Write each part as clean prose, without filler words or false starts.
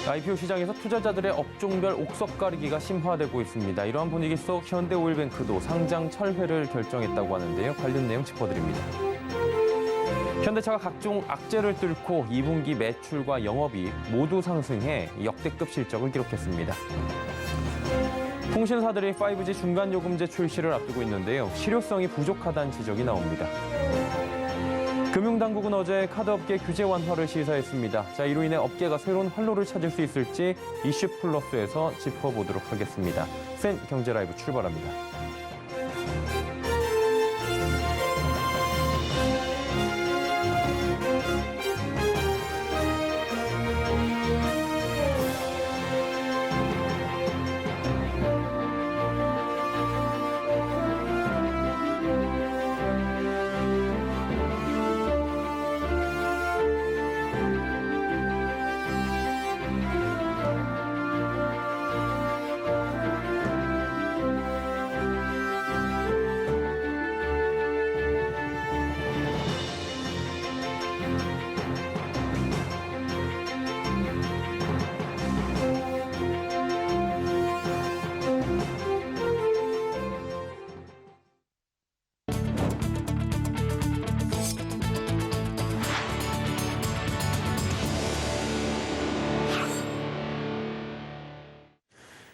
IPO 시장에서 투자자들의 업종별 옥석 가리기가 심화되고 있습니다. 이러한 분위기 속 현대오일뱅크도 상장 철회를 결정했다고 하는데요. 관련 내용 짚어드립니다. 현대차가 각종 악재를 뚫고 2분기 매출과 영업이익 모두 상승해 역대급 실적을 기록했습니다. 통신사들이 5G 중간 요금제 출시를 앞두고 있는데요. 실효성이 부족하다는 지적이 나옵니다. 금융당국은 어제 카드업계 규제 완화를 시사했습니다. 자, 이로 인해 업계가 새로운 활로를 찾을 수 있을지 이슈 플러스에서 짚어보도록 하겠습니다. 센 경제라이브 출발합니다.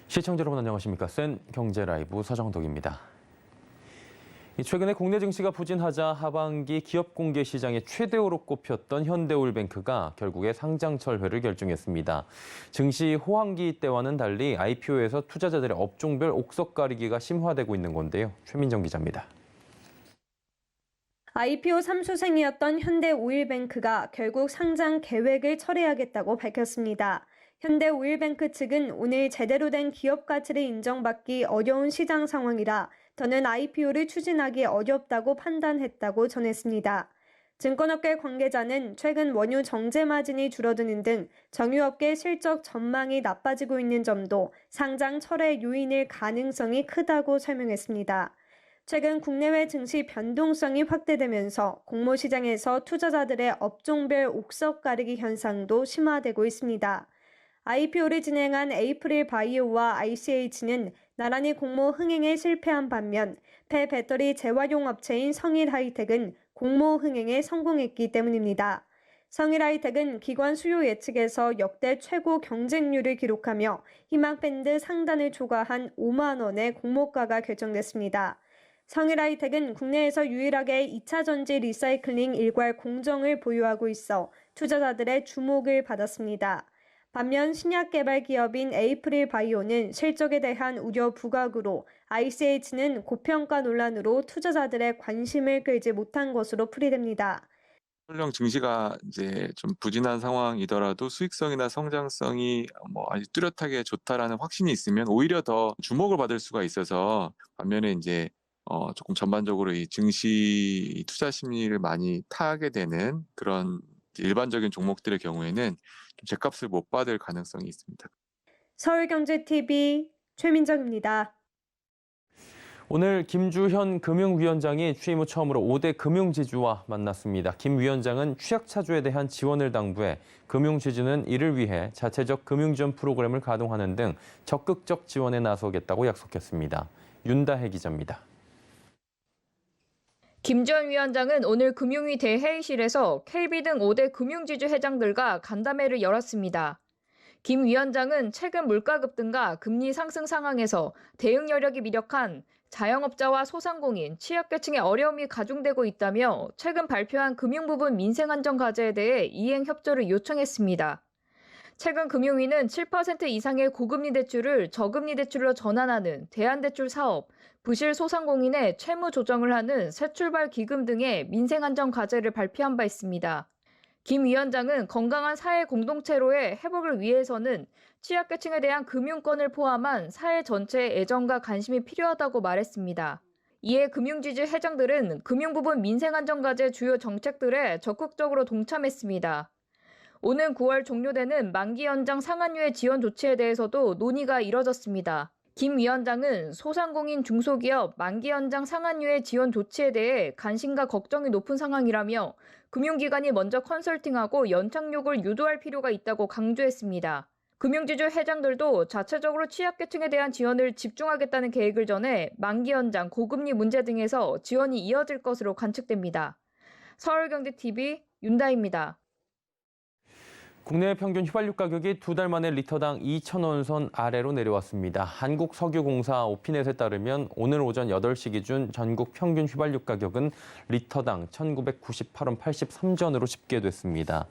시청자 여러분 안녕하십니까? 센 경제라이브 서정덕입니다. 최근에 국내 증시가 부진하자 하반기 기업 공개 시장의 최대호로 꼽혔던 현대오일뱅크가 결국에 상장 철회를 결정했습니다. 증시 호황기 때와는 달리 IPO에서 투자자들의 업종별 옥석 가리기가 심화되고 있는 건데요. 최민정 기자입니다. IPO 3수생이었던 현대오일뱅크가 결국 상장 계획을 철회하겠다고 밝혔습니다. 현대오일뱅크 측은 오늘 제대로 된 기업 가치를 인정받기 어려운 시장 상황이라 더는 IPO를 추진하기 어렵다고 판단했다고 전했습니다. 증권업계 관계자는 최근 원유 정제 마진이 줄어드는 등 정유업계 실적 전망이 나빠지고 있는 점도 상장 철회 요인일 가능성이 크다고 설명했습니다. 최근 국내외 증시 변동성이 확대되면서 공모시장에서 투자자들의 업종별 옥석 가리기 현상도 심화되고 있습니다. IPO를 진행한 에이프릴 바이오와 ICH는 나란히 공모 흥행에 실패한 반면 폐배터리 재활용 업체인 성일하이텍은 공모 흥행에 성공했기 때문입니다. 성일하이텍은 기관 수요 예측에서 역대 최고 경쟁률을 기록하며 희망밴드 상단을 초과한 5만 원의 공모가가 결정됐습니다. 성일하이텍은 국내에서 유일하게 2차 전지 리사이클링 일괄 공정을 보유하고 있어 투자자들의 주목을 받았습니다. 반면 신약 개발 기업인 에이프릴 바이오는 실적에 대한 우려 부각으로 ICH는 고평가 논란으로 투자자들의 관심을 끌지 못한 것으로 풀이됩니다. 설령 증시가 이제 좀 부진한 상황이더라도 수익성이나 성장성이 아주 뚜렷하게 좋다라는 확신이 있으면 오히려 더 주목을 받을 수가 있어서 반면에 이제 조금 전반적으로 이 증시 투자 심리를 많이 타게 되는 그런 일반적인 종목들의 경우에는 좀 제값을 못 받을 가능성이 있습니다. 서울경제TV 최민정입니다. 오늘 김주현 금융위원장이 취임 후 처음으로 5대 금융지주와 만났습니다. 김 위원장은 취약차주에 대한 지원을 당부해 금융지주는 이를 위해 자체적 금융지원 프로그램을 가동하는 등 적극적 지원에 나서겠다고 약속했습니다. 윤다혜 기자입니다. 김주현 위원장은 오늘 금융위 대회의실에서 KB 등 5대 금융지주 회장들과 간담회를 열었습니다. 김 위원장은 최근 물가 급등과 금리 상승 상황에서 대응 여력이 미력한 자영업자와 소상공인, 취약계층의 어려움이 가중되고 있다며 최근 발표한 금융부분 민생안전과제에 대해 이행 협조를 요청했습니다. 최근 금융위는 7% 이상의 고금리 대출을 저금리 대출로 전환하는 대안대출 사업, 부실 소상공인의 채무 조정을 하는 새출발 기금 등의 민생안전 과제를 발표한 바 있습니다. 김 위원장은 건강한 사회 공동체로의 회복을 위해서는 취약계층에 대한 금융권을 포함한 사회 전체의 애정과 관심이 필요하다고 말했습니다. 이에 금융지주 회장들은 금융부분 민생안전과제 주요 정책들에 적극적으로 동참했습니다. 오는 9월 종료되는 만기 연장 상한류의 지원 조치에 대해서도 논의가 이뤄졌습니다. 김 위원장은 소상공인 중소기업 만기 연장 상한류의 지원 조치에 대해 관심과 걱정이 높은 상황이라며 금융기관이 먼저 컨설팅하고 연착륙을 유도할 필요가 있다고 강조했습니다. 금융지주 회장들도 자체적으로 취약계층에 대한 지원을 집중하겠다는 계획을 전해 만기 연장, 고금리 문제 등에서 지원이 이어질 것으로 관측됩니다. 서울경제TV 윤다희입니다. 국내 평균 휘발유 가격이 2달 만에 리터당 2,000원 선 아래로 내려왔습니다. 한국석유공사 오피넷에 따르면 오늘 오전 8시 기준 전국 평균 휘발유 가격은 리터당 1,998원 83전으로 집계됐습니다.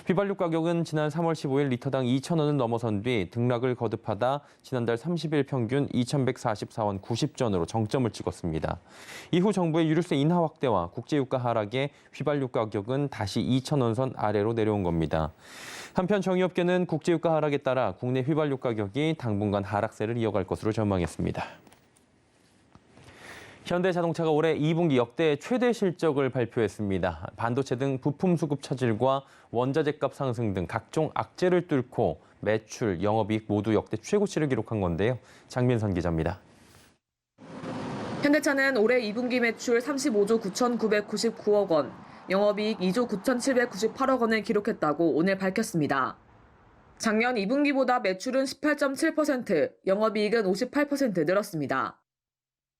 휘발유 가격은 지난 3월 15일 리터당 2,000원을 넘어선 뒤 등락을 거듭하다 지난달 30일 평균 2,144원 90전으로 정점을 찍었습니다. 이후 정부의 유류세 인하 확대와 국제유가 하락에 휘발유 가격은 다시 2,000원 선 아래로 내려온 겁니다. 한편 정유업계는 국제유가 하락에 따라 국내 휘발유 가격이 당분간 하락세를 이어갈 것으로 전망했습니다. 현대자동차가 올해 2분기 역대 최대 실적을 발표했습니다. 반도체 등 부품 수급 차질과 원자재값 상승 등 각종 악재를 뚫고 매출, 영업이익 모두 역대 최고치를 기록한 건데요. 장민선 기자입니다. 현대차는 올해 2분기 매출 35조 9,999억 원, 영업이익 2조 9,798억 원을 기록했다고 오늘 밝혔습니다. 작년 2분기보다 매출은 18.7%, 영업이익은 58% 늘었습니다.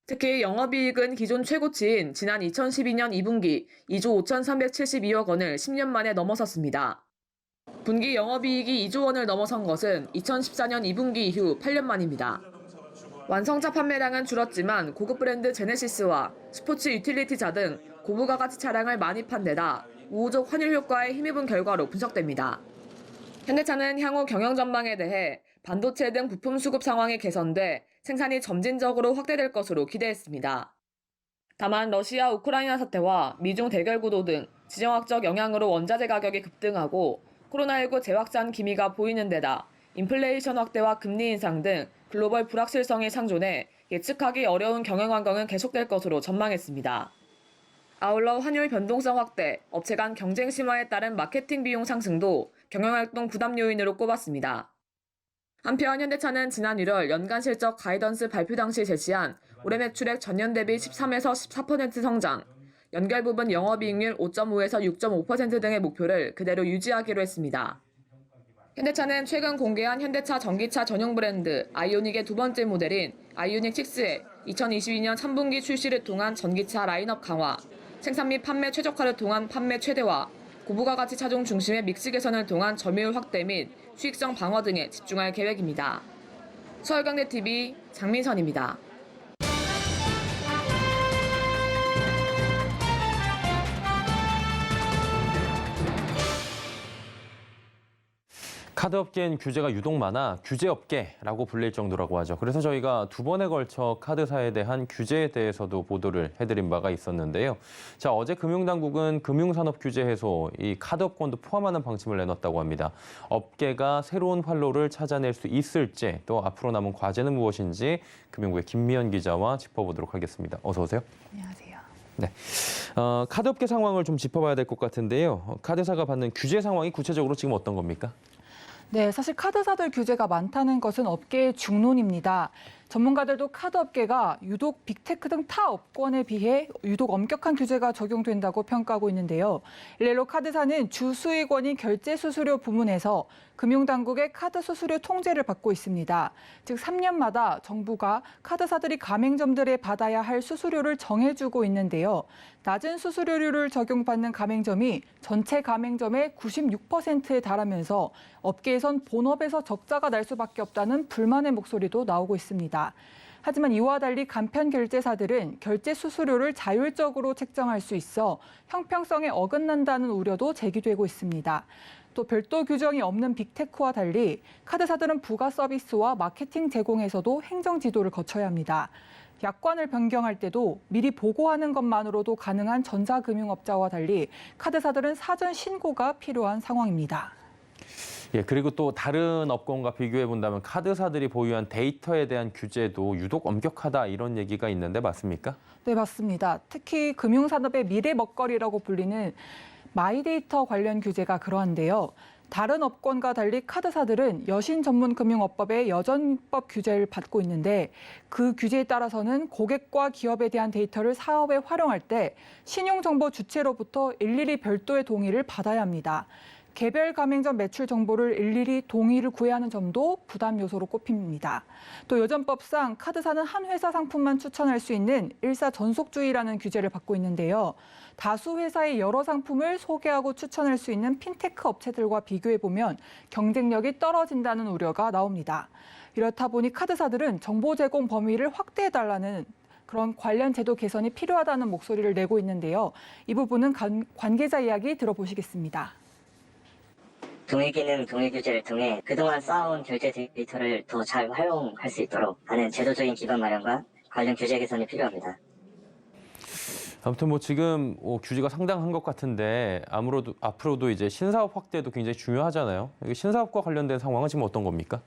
특히 영업이익은 기존 최고치인 지난 2012년 2분기 2조 5,372억 원을 10년 만에 넘어섰습니다. 분기 영업이익이 2조 원을 넘어선 것은 2014년 2분기 이후 8년 만입니다. 완성차 판매량은 줄었지만 고급 브랜드 제네시스와 스포츠 유틸리티차 등 고부가가치 차량을 많이 판 데다 우호적 환율 효과에 힘입은 결과로 분석됩니다. 현대차는 향후 경영 전망에 대해 반도체 등 부품 수급 상황이 개선돼 생산이 점진적으로 확대될 것으로 기대했습니다. 다만 러시아 우크라이나 사태와 미중 대결 구도 등 지정학적 영향으로 원자재 가격이 급등하고 코로나19 재확산 기미가 보이는 데다 인플레이션 확대와 금리 인상 등 글로벌 불확실성이 상존해 예측하기 어려운 경영 환경은 계속될 것으로 전망했습니다. 아울러 환율 변동성 확대, 업체 간 경쟁 심화에 따른 마케팅 비용 상승도 경영활동 부담 요인으로 꼽았습니다. 한편 현대차는 지난 1월 연간 실적 가이던스 발표 당시 제시한 올해 매출액 전년 대비 13에서 14% 성장, 연결 부분 영업이익률 5.5에서 6.5% 등의 목표를 그대로 유지하기로 했습니다. 현대차는 최근 공개한 현대차 전기차 전용 브랜드 아이오닉의 두 번째 모델인 아이오닉 6의 2022년 3분기 출시를 통한 전기차 라인업 강화, 생산 및 판매 최적화를 통한 판매 최대화, 고부가가치 차종 중심의 믹스 개선을 통한 점유율 확대 및 수익성 방어 등에 집중할 계획입니다. 서울경제TV 장민선입니다. 카드업계엔 규제가 유독 많아 규제업계라고 불릴 정도라고 하죠. 그래서 저희가 2번에 걸쳐 카드사에 대한 규제에 대해서도 보도를 해드린 바가 있었는데요. 자, 어제 금융당국은 금융산업 규제 해소, 이 카드업권도 포함하는 방침을 내놨다고 합니다. 업계가 새로운 활로를 찾아낼 수 있을지, 또 앞으로 남은 과제는 무엇인지 금융부의 김미연 기자와 짚어보도록 하겠습니다. 어서 오세요. 안녕하세요. 네, 카드업계 상황을 좀 짚어봐야 될 것 같은데요. 카드사가 받는 규제 상황이 구체적으로 지금 어떤 겁니까? 네, 사실 카드사들 규제가 많다는 것은 업계의 중론입니다. 전문가들도 카드업계가 유독 빅테크 등 타 업권에 비해 유독 엄격한 규제가 적용된다고 평가하고 있는데요. 일례로 카드사는 주수익원인 결제수수료 부문에서 금융당국의 카드 수수료 통제를 받고 있습니다. 즉 3년마다 정부가 카드사들이 가맹점들에 받아야 할 수수료를 정해주고 있는데요. 낮은 수수료율을 적용받는 가맹점이 전체 가맹점의 96%에 달하면서 업계에선 본업에서 적자가 날 수밖에 없다는 불만의 목소리도 나오고 있습니다. 하지만 이와 달리 간편 결제사들은 결제 수수료를 자율적으로 책정할 수 있어 형평성에 어긋난다는 우려도 제기되고 있습니다. 또 별도 규정이 없는 빅테크와 달리 카드사들은 부가 서비스와 마케팅 제공에서도 행정 지도를 거쳐야 합니다. 약관을 변경할 때도 미리 보고하는 것만으로도 가능한 전자금융업자와 달리 카드사들은 사전 신고가 필요한 상황입니다. 예, 그리고 또 다른 업권과 비교해 본다면 카드사들이 보유한 데이터에 대한 규제도 유독 엄격하다 이런 얘기가 있는데 맞습니까? 네, 맞습니다. 특히 금융산업의 미래 먹거리라고 불리는 마이데이터 관련 규제가 그러한데요. 다른 업권과 달리 카드사들은 여신전문금융업법의 여전법 규제를 받고 있는데 그 규제에 따라서는 고객과 기업에 대한 데이터를 사업에 활용할 때 신용정보 주체로부터 일일이 별도의 동의를 받아야 합니다. 개별 가맹점 매출 정보를 일일이 동의를 구해야 하는 점도 부담 요소로 꼽힙니다. 또 여전법상 카드사는 한 회사 상품만 추천할 수 있는 일사전속주의라는 규제를 받고 있는데요. 다수 회사의 여러 상품을 소개하고 추천할 수 있는 핀테크 업체들과 비교해보면 경쟁력이 떨어진다는 우려가 나옵니다. 이렇다 보니 카드사들은 정보 제공 범위를 확대해달라는 그런 관련 제도 개선이 필요하다는 목소리를 내고 있는데요. 이 부분은 관계자 이야기 들어보시겠습니다. 동의 기능, 동의 규제를 통해 그동안 쌓아온 결제 데이터를 더 잘 활용할 수 있도록 하는 제도적인 기반 마련과 관련 규제 개선이 필요합니다. 아무튼 뭐 지금 규제가 상당한 것 같은데 아무래도 앞으로도 이제 신사업 확대도 굉장히 중요하잖아요. 신사업과 관련된 상황은 지금 어떤 겁니까?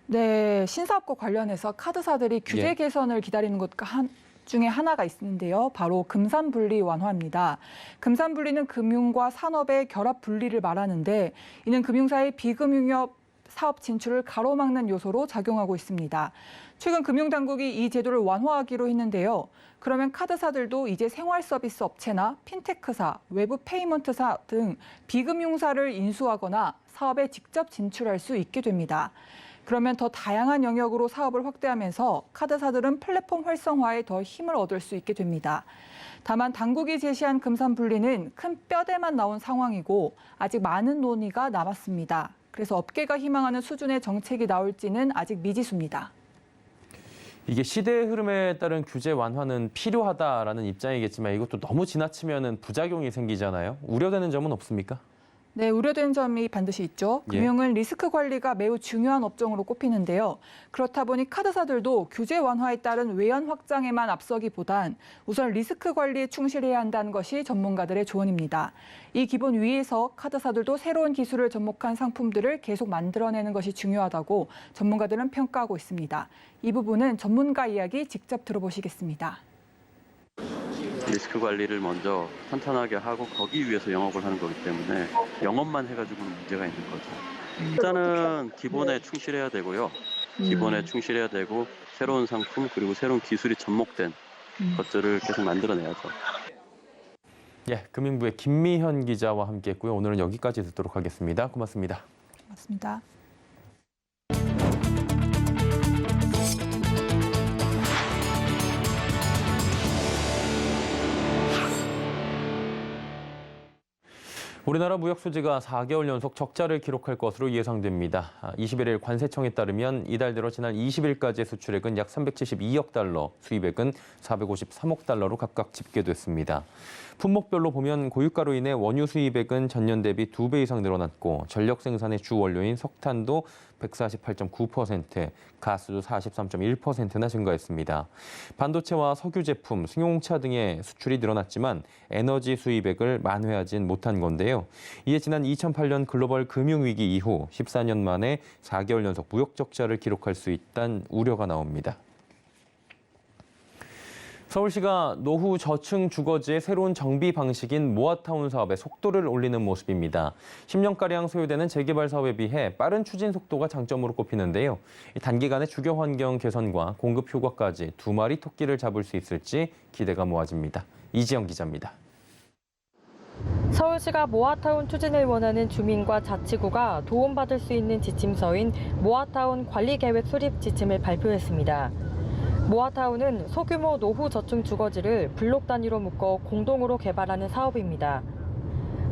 네, 신사업과 관련해서 카드사들이 규제 개선을 기다리는 것 중에 하나가 있는데요. 바로 금산분리 완화입니다. 금산분리는 금융과 산업의 결합 분리를 말하는데 이는 금융사의 비금융업 사업 진출을 가로막는 요소로 작용하고 있습니다. 최근 금융당국이 이 제도를 완화하기로 했는데요. 그러면 카드사들도 이제 생활서비스 업체나 핀테크사, 외부 페이먼트사 등 비금융사를 인수하거나 사업에 직접 진출할 수 있게 됩니다. 그러면 더 다양한 영역으로 사업을 확대하면서 카드사들은 플랫폼 활성화에 더 힘을 얻을 수 있게 됩니다. 다만 당국이 제시한 금산분리는 큰 뼈대만 나온 상황이고 아직 많은 논의가 남았습니다. 그래서 업계가 희망하는 수준의 정책이 나올지는 아직 미지수입니다. 이게 시대의 흐름에 따른 규제 완화는 필요하다라는 입장이겠지만 이것도 너무 지나치면 부작용이 생기잖아요. 우려되는 점은 없습니까? 네, 우려되는 점이 반드시 있죠. 금융은 리스크 관리가 매우 중요한 업종으로 꼽히는데요. 그렇다 보니 카드사들도 규제 완화에 따른 외연 확장에만 앞서기보단 우선 리스크 관리에 충실해야 한다는 것이 전문가들의 조언입니다. 이 기본 위에서 카드사들도 새로운 기술을 접목한 상품들을 계속 만들어내는 것이 중요하다고 전문가들은 평가하고 있습니다. 이 부분은 전문가 이야기 직접 들어보시겠습니다. 리스크 관리를 먼저 탄탄하게 하고 거기 위해서 영업을 하는 거기 때문에 영업만 해가지고는 문제가 있는 거죠. 일단은 기본에 충실해야 되고요. 기본에 충실해야 되고 새로운 상품 그리고 새로운 기술이 접목된 것들을 계속 만들어내야죠. 예, 금융부의 김미현 기자와 함께했고요. 오늘은 여기까지 듣도록 하겠습니다. 고맙습니다. 고맙습니다. 우리나라 무역 수지가 4개월 연속 적자를 기록할 것으로 예상됩니다. 21일 관세청에 따르면 이달 들어 지난 20일까지의 수출액은 약 372억 달러, 수입액은 453억 달러로 각각 집계됐습니다. 품목별로 보면 고유가로 인해 원유 수입액은 전년 대비 2배 이상 늘어났고 전력 생산의 주 원료인 석탄도 148.9%, 가스도 43.1%나 증가했습니다. 반도체와 석유 제품, 승용차 등의 수출이 늘어났지만 에너지 수입액을 만회하진 못한 건데요. 이에 지난 2008년 글로벌 금융위기 이후 14년 만에 4개월 연속 무역 적자를 기록할 수 있다는 우려가 나옵니다. 서울시가 노후 저층 주거지의 새로운 정비 방식인 모아타운 사업에 속도를 올리는 모습입니다. 10년가량 소요되는 재개발 사업에 비해 빠른 추진 속도가 장점으로 꼽히는데요. 단기간에 주거 환경 개선과 공급 효과까지 두 마리 토끼를 잡을 수 있을지 기대가 모아집니다. 이지영 기자입니다. 서울시가 모아타운 추진을 원하는 주민과 자치구가 도움받을 수 있는 지침서인 모아타운 관리계획 수립 지침을 발표했습니다. 모아타운은 소규모 노후 저층 주거지를 블록 단위로 묶어 공동으로 개발하는 사업입니다.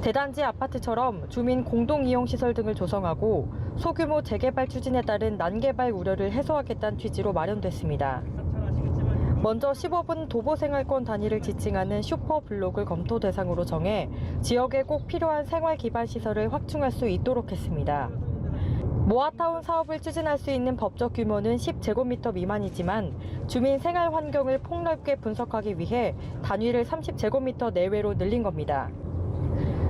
대단지 아파트처럼 주민 공동 이용 시설 등을 조성하고 소규모 재개발 추진에 따른 난개발 우려를 해소하겠다는 취지로 마련됐습니다. 먼저 15분 도보 생활권 단위를 지칭하는 슈퍼 블록을 검토 대상으로 정해 지역에 꼭 필요한 생활 기반 시설을 확충할 수 있도록 했습니다. 모아타운 사업을 추진할 수 있는 법적 규모는 10제곱미터 미만이지만 주민 생활 환경을 폭넓게 분석하기 위해 단위를 30제곱미터 내외로 늘린 겁니다.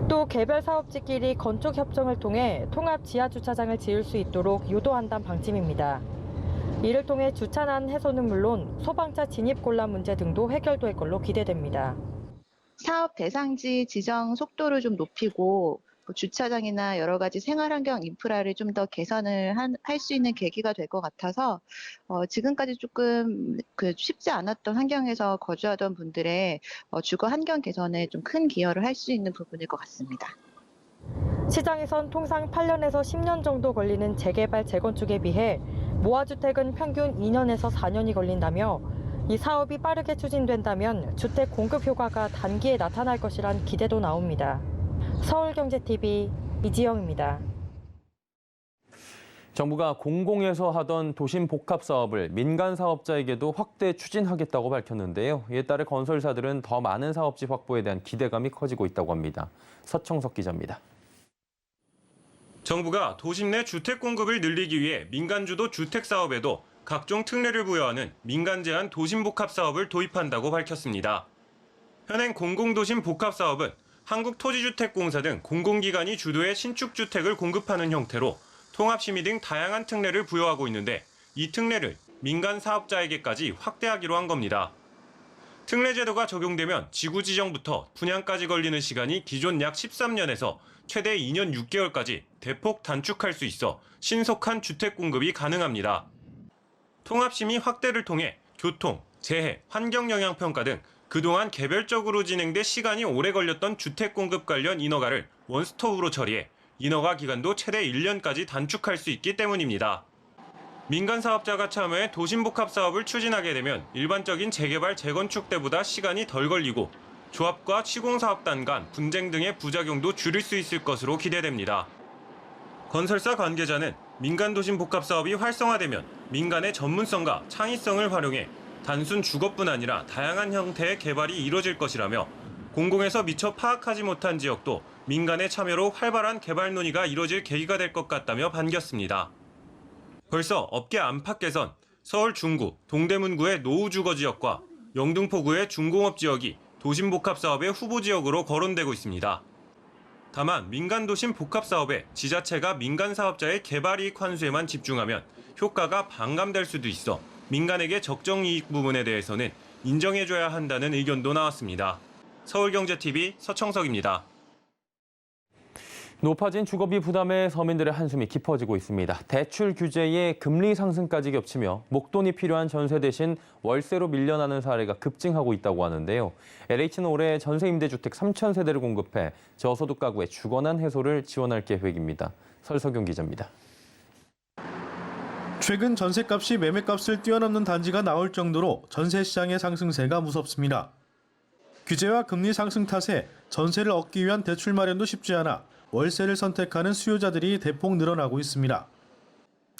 또 개별 사업지끼리 건축 협정을 통해 통합 지하 주차장을 지을 수 있도록 유도한다는 방침입니다. 이를 통해 주차난 해소는 물론 소방차 진입 곤란 문제 등도 해결될 걸로 기대됩니다. 사업 대상지 지정 속도를 좀 높이고 주차장이나 여러 가지 생활환경 인프라를 좀 더 개선을 할 수 있는 계기가 될 것 같아서 지금까지 조금 쉽지 않았던 환경에서 거주하던 분들의 주거 환경 개선에 좀 큰 기여를 할 수 있는 부분일 것 같습니다. 시장에선 통상 8년에서 10년 정도 걸리는 재개발, 재건축에 비해 모아주택은 평균 2년에서 4년이 걸린다며 이 사업이 빠르게 추진된다면 주택 공급 효과가 단기에 나타날 것이란 기대도 나옵니다. 서울경제TV 이지영입니다. 정부가 공공에서 하던 도심 복합 사업을 민간 사업자에게도 확대 추진하겠다고 밝혔는데요. 이에 따라 건설사들은 더 많은 사업지 확보에 대한 기대감이 커지고 있다고 합니다. 서청석 기자입니다. 정부가 도심 내 주택 공급을 늘리기 위해 민간 주도 주택 사업에도 각종 특례를 부여하는 민간 제한 도심 복합 사업을 도입한다고 밝혔습니다. 현행 공공도심 복합 사업은 한국토지주택공사 등 공공기관이 주도의 신축주택을 공급하는 형태로 통합심의 등 다양한 특례를 부여하고 있는데 이 특례를 민간 사업자에게까지 확대하기로 한 겁니다. 특례 제도가 적용되면 지구 지정부터 분양까지 걸리는 시간이 기존 약 13년에서 최대 2년 6개월까지 대폭 단축할 수 있어 신속한 주택 공급이 가능합니다. 통합심의 확대를 통해 교통, 재해, 환경영향평가 등 그동안 개별적으로 진행돼 시간이 오래 걸렸던 주택 공급 관련 인허가를 원스톱으로 처리해 인허가 기간도 최대 1년까지 단축할 수 있기 때문입니다. 민간 사업자가 참여해 도심복합 사업을 추진하게 되면 일반적인 재개발, 재건축 때보다 시간이 덜 걸리고 조합과 시공사업단 간 분쟁 등의 부작용도 줄일 수 있을 것으로 기대됩니다. 건설사 관계자는 민간 도심복합 사업이 활성화되면 민간의 전문성과 창의성을 활용해 단순 주거뿐 아니라 다양한 형태의 개발이 이뤄질 것이라며 공공에서 미처 파악하지 못한 지역도 민간의 참여로 활발한 개발 논의가 이뤄질 계기가 될 것 같다며 반겼습니다. 벌써 업계 안팎 개선, 서울 중구, 동대문구의 노후주거 지역과 영등포구의 중공업 지역이 도심복합 사업의 후보 지역으로 거론되고 있습니다. 다만 민간 도심 복합 사업에 지자체가 민간 사업자의 개발 이익 환수에만 집중하면 효과가 반감될 수도 있어 민간에게 적정 이익 부분에 대해서는 인정해줘야 한다는 의견도 나왔습니다. 서울경제TV 서청석입니다. 높아진 주거비 부담에 서민들의 한숨이 깊어지고 있습니다. 대출 규제에 금리 상승까지 겹치며 목돈이 필요한 전세 대신 월세로 밀려나는 사례가 급증하고 있다고 하는데요. LH는 올해 전세 임대주택 3,000세대를 공급해 저소득 가구의 주거난 해소를 지원할 계획입니다. 설석용 기자입니다. 최근 전셋값이 매매값을 뛰어넘는 단지가 나올 정도로 전세 시장의 상승세가 무섭습니다. 규제와 금리 상승 탓에 전세를 얻기 위한 대출 마련도 쉽지 않아 월세를 선택하는 수요자들이 대폭 늘어나고 있습니다.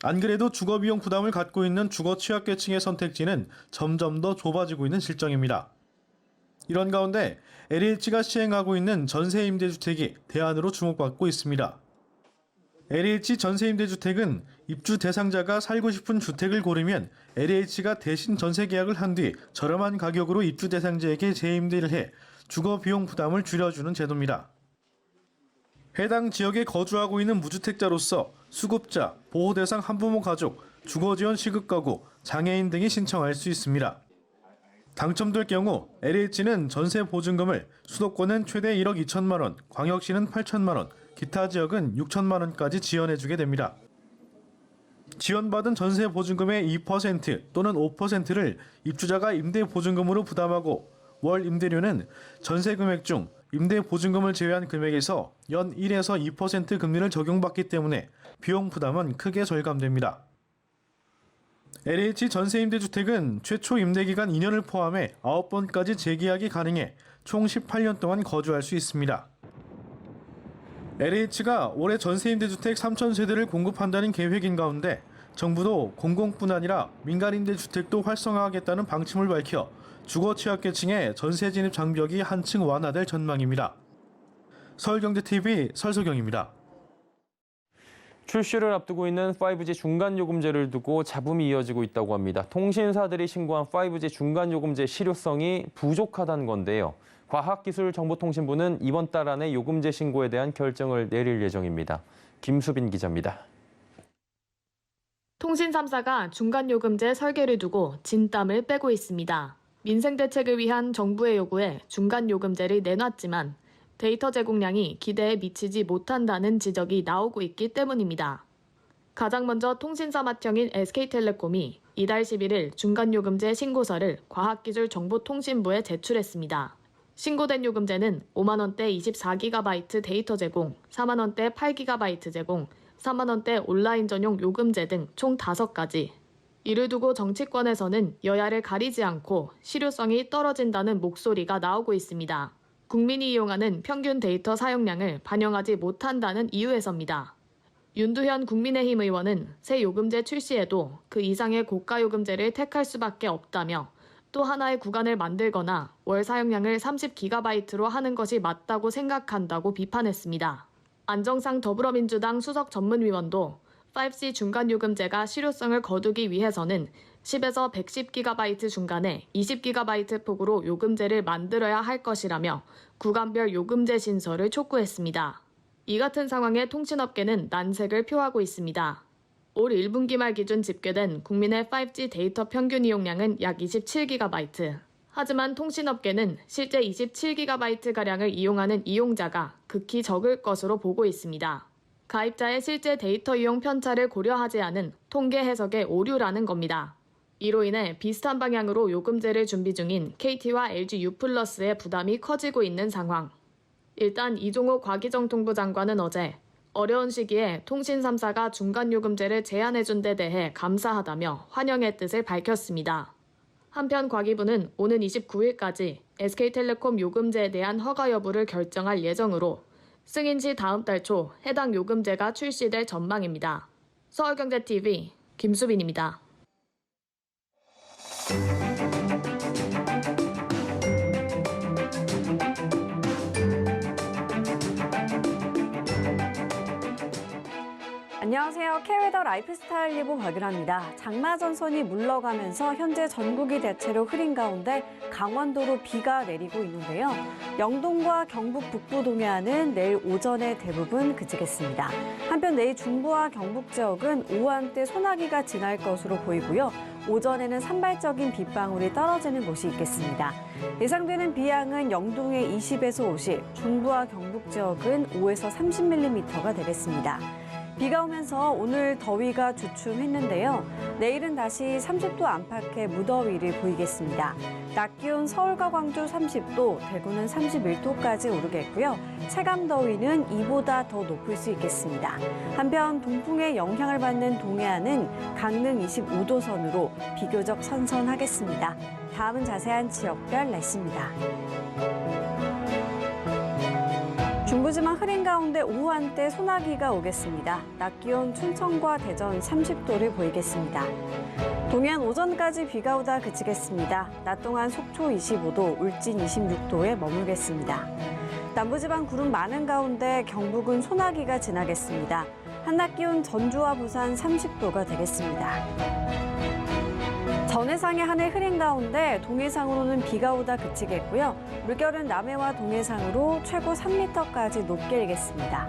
안 그래도 주거비용 부담을 갖고 있는 주거 취약계층의 선택지는 점점 더 좁아지고 있는 실정입니다. 이런 가운데 LH가 시행하고 있는 전세임대주택이 대안으로 주목받고 있습니다. LH 전세임대주택은 입주 대상자가 살고 싶은 주택을 고르면 LH가 대신 전세 계약을 한 뒤 저렴한 가격으로 입주 대상자에게 재임대를 해 주거 비용 부담을 줄여주는 제도입니다. 해당 지역에 거주하고 있는 무주택자로서 수급자, 보호대상 한부모 가족, 주거지원 시급가구, 장애인 등이 신청할 수 있습니다. 당첨될 경우 LH는 전세 보증금을 수도권은 최대 1억 2천만 원, 광역시는 8천만 원, 기타 지역은 6천만 원까지 지원해주게 됩니다. 지원받은 전세 보증금의 2% 또는 5%를 입주자가 임대 보증금으로 부담하고 월 임대료는 전세 금액 중 임대 보증금을 제외한 금액에서 연 1에서 2% 금리를 적용받기 때문에 비용 부담은 크게 절감됩니다. LH 전세임대주택은 최초 임대기간 2년을 포함해 9번까지 재계약이 가능해 총 18년 동안 거주할 수 있습니다. LH가 올해 전세임대주택 3,000세대를 공급한다는 계획인 가운데 정부도 공공뿐 아니라 민간임대주택도 활성화하겠다는 방침을 밝혀 주거 취약계층의 전세 진입 장벽이 한층 완화될 전망입니다. 서울경제TV 설소경입니다. 출시를 앞두고 있는 5G 중간요금제를 두고 잡음이 이어지고 있다고 합니다. 통신사들이 신고한 5G 중간요금제 실효성이 부족하다는 건데요. 과학기술정보통신부는 이번 달 안에 요금제 신고에 대한 결정을 내릴 예정입니다. 김수빈 기자입니다. 통신 3사가 중간요금제 설계를 두고 진땀을 빼고 있습니다. 민생 대책을 위한 정부의 요구에 중간요금제를 내놨지만 데이터 제공량이 기대에 미치지 못한다는 지적이 나오고 있기 때문입니다. 가장 먼저 통신사 맏형인 SK텔레콤이 이달 11일 중간요금제 신고서를 과학기술정보통신부에 제출했습니다. 신고된 요금제는 5만 원대 24GB 데이터 제공, 4만 원대 8GB 제공, 3만 원대 온라인 전용 요금제 등 총 5가지. 이를 두고 정치권에서는 여야를 가리지 않고 실효성이 떨어진다는 목소리가 나오고 있습니다. 국민이 이용하는 평균 데이터 사용량을 반영하지 못한다는 이유에서입니다. 윤두현 국민의힘 의원은 새 요금제 출시에도 그 이상의 고가 요금제를 택할 수밖에 없다며 또 하나의 구간을 만들거나 월 사용량을 30GB로 하는 것이 맞다고 생각한다고 비판했습니다. 안정상 더불어민주당 수석 전문위원도 5G 중간요금제가 실효성을 거두기 위해서는 10에서 110GB 중간에 20GB 폭으로 요금제를 만들어야 할 것이라며 구간별 요금제 신설을 촉구했습니다. 이 같은 상황에 통신업계는 난색을 표하고 있습니다. 올 1분기 말 기준 집계된 국민의 5G 데이터 평균 이용량은 약 27GB. 하지만 통신업계는 실제 27GB가량을 이용하는 이용자가 극히 적을 것으로 보고 있습니다. 가입자의 실제 데이터 이용 편차를 고려하지 않은 통계 해석의 오류라는 겁니다. 이로 인해 비슷한 방향으로 요금제를 준비 중인 KT와 LG-U+의 부담이 커지고 있는 상황. 일단 이종호 과기정통부 장관은 어제 어려운 시기에 통신 3사가 중간요금제를 제안해준 데 대해 감사하다며 환영의 뜻을 밝혔습니다. 한편 과기부는 오는 29일까지 SK텔레콤 요금제에 대한 허가 여부를 결정할 예정으로 승인 시 다음 달 초 해당 요금제가 출시될 전망입니다. 서울경제TV 김수빈입니다. 안녕하세요. K웨더 라이프스타일 리보 박유라입니다. 장마 전선이 물러가면서 현재 전국이 대체로 흐린 가운데 강원도로 비가 내리고 있는데요. 영동과 경북 북부 동해안은 내일 오전에 대부분 그치겠습니다. 한편 내일 중부와 경북 지역은 오후 한때 소나기가 지날 것으로 보이고요. 오전에는 산발적인 빗방울이 떨어지는 곳이 있겠습니다. 예상되는 비양은 영동에 20에서 50, 중부와 경북 지역은 5에서 30mm가 되겠습니다. 비가 오면서 오늘 더위가 주춤했는데요. 내일은 다시 30도 안팎의 무더위를 보이겠습니다. 낮 기온 서울과 광주 30도, 대구는 31도까지 오르겠고요. 체감 더위는 이보다 더 높을 수 있겠습니다. 한편 동풍의 영향을 받는 동해안은 강릉 25도 선으로 비교적 선선하겠습니다. 다음은 자세한 지역별 날씨입니다. 중부지방 흐린 가운데 오후 한때 소나기가 오겠습니다. 낮 기온 춘천과 대전 30도를 보이겠습니다. 동해안 오전까지 비가 오다 그치겠습니다. 낮 동안 속초 25도, 울진 26도에 머물겠습니다. 남부지방 구름 많은 가운데 경북은 소나기가 지나겠습니다. 한낮 기온 전주와 부산 30도가 되겠습니다. 전해상의 하늘 흐린 가운데 동해상으로는 비가 오다 그치겠고요. 물결은 남해와 동해상으로 최고 3m까지 높게 일겠습니다.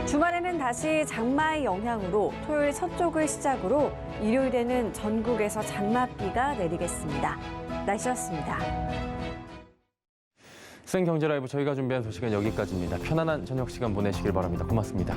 주말에는 다시 장마의 영향으로 토요일 서쪽을 시작으로 일요일에는 전국에서 장맛비가 내리겠습니다. 날씨였습니다. 생경제 라이브 저희가 준비한 소식은 여기까지입니다. 편안한 저녁 시간 보내시길 바랍니다. 고맙습니다.